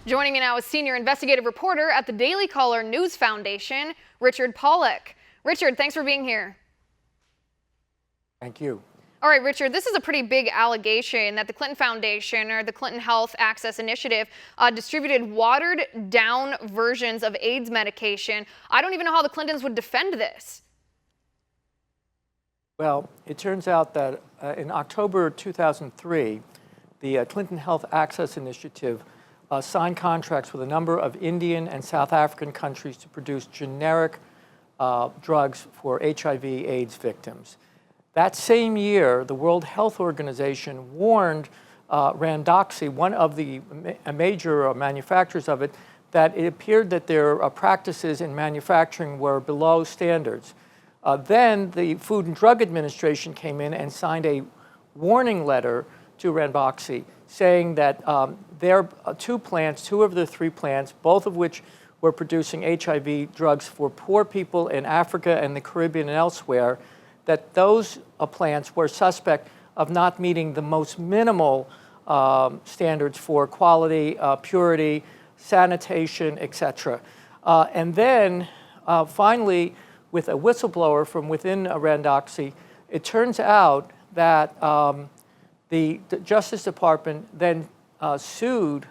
Joining me now is senior investigative reporter at the Daily Caller News Foundation, Richard Pollack. Richard, thanks for being here. Thank you. All right, Richard, this is a pretty big allegation that the Clinton Foundation or the Clinton Health Access Initiative distributed watered down versions of AIDS medication. I don't even know how the Clintons would defend this. Well, it turns out that in October 2003, the Clinton Health Access Initiative signed contracts with a number of Indian and South African countries to produce generic drugs for HIV/AIDS victims. That same year, the World Health Organization warned Randoxy, one of the major manufacturers of it, that it appeared that their practices in manufacturing were below standards. Then the Food and Drug Administration came in and signed a warning letter to Randoxy saying that their two of the three plants, both of which were producing HIV drugs for poor people in Africa and the Caribbean and elsewhere, that those plants were suspect of not meeting the most minimal standards for quality, purity, sanitation, etc. And then finally, with a whistleblower from within Randoxy, it turns out that the Justice Department then sued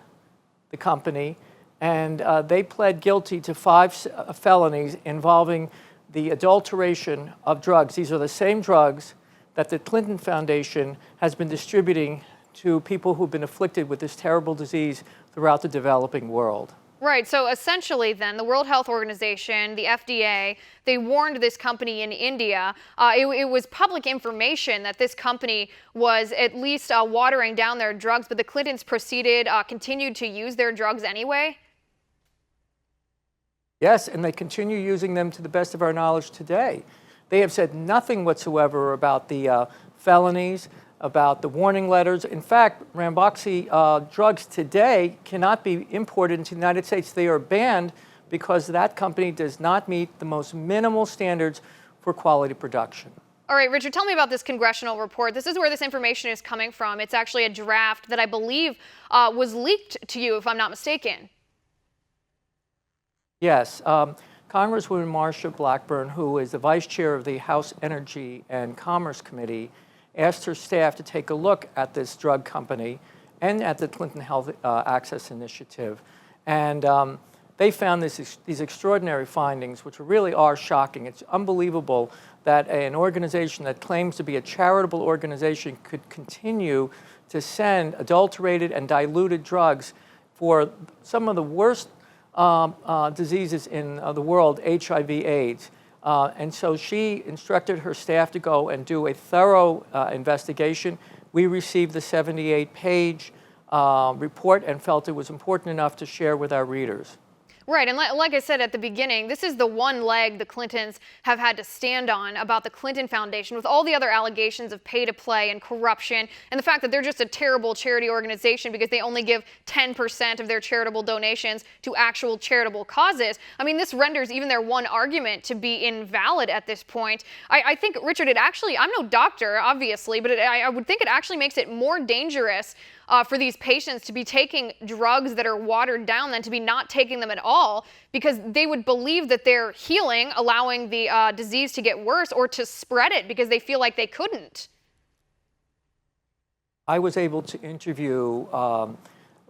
the company, and they pled guilty to 5 felonies involving the adulteration of drugs. These are the same drugs that the Clinton Foundation has been distributing to people who've been afflicted with this terrible disease throughout the developing world. Right, so essentially then, the World Health Organization, the FDA, they warned this company in India. It was public information that this company was at least watering down their drugs, but the Clintons continued to use their drugs anyway? Yes, and they continue using them to the best of our knowledge today. They have said nothing whatsoever about the felonies, about the warning letters. In fact, Randoxy drugs today cannot be imported into the United States. They are banned because that company does not meet the most minimal standards for quality production. All right, Richard, tell me about this congressional report. This is where this information is coming from. It's actually a draft that I believe was leaked to you, if I'm not mistaken. Yes. Congresswoman Marsha Blackburn, who is the vice chair of the House Energy and Commerce Committee, asked her staff to take a look at this drug company and at the Clinton Health Access Initiative. And they found these extraordinary findings, which really are shocking. It's unbelievable that an organization that claims to be a charitable organization could continue to send adulterated and diluted drugs for some of the worst diseases in the world, HIV/AIDS. And so she instructed her staff to go and do a thorough investigation. We received the 78-page report and felt it was important enough to share with our readers. Right, and like I said at the beginning, this is the one leg the Clintons have had to stand on about the Clinton Foundation, with all the other allegations of pay-to-play and corruption, and the fact that they're just a terrible charity organization because they only give 10% of their charitable donations to actual charitable causes. I mean, this renders even their one argument to be invalid at this point. I think, Richard, it actually, I'm no doctor, obviously, but I would think it actually makes it more dangerous for these patients to be taking drugs that are watered down than to be not taking them at all, because they would believe that they're healing, allowing the disease to get worse or to spread it because they feel like they couldn't. I was able to interview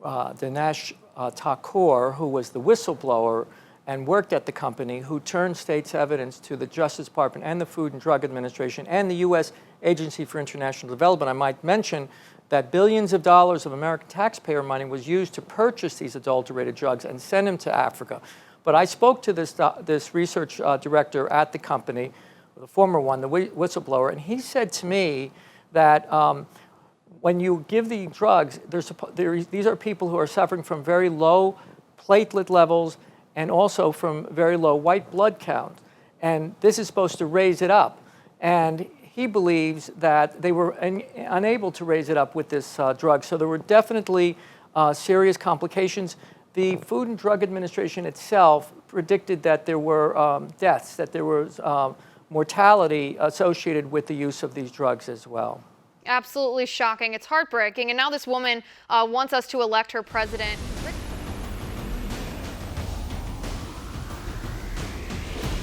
Dinesh Thakur, who was the whistleblower and worked at the company, who turned state's evidence to the Justice Department and the Food and Drug Administration and the U.S. Agency for International Development. I might mention that billions of dollars of American taxpayer money was used to purchase these adulterated drugs and send them to Africa. But I spoke to this research director at the company, the former one, the whistleblower, and he said to me that when you give the drugs, these are people who are suffering from very low platelet levels and also from very low white blood count. And this is supposed to raise it up. And he believes that they were unable to raise it up with this drug. So there were definitely serious complications. The Food and Drug Administration itself predicted that there were deaths, that there was mortality associated with the use of these drugs as well. Absolutely shocking. It's heartbreaking. And now this woman wants us to elect her president.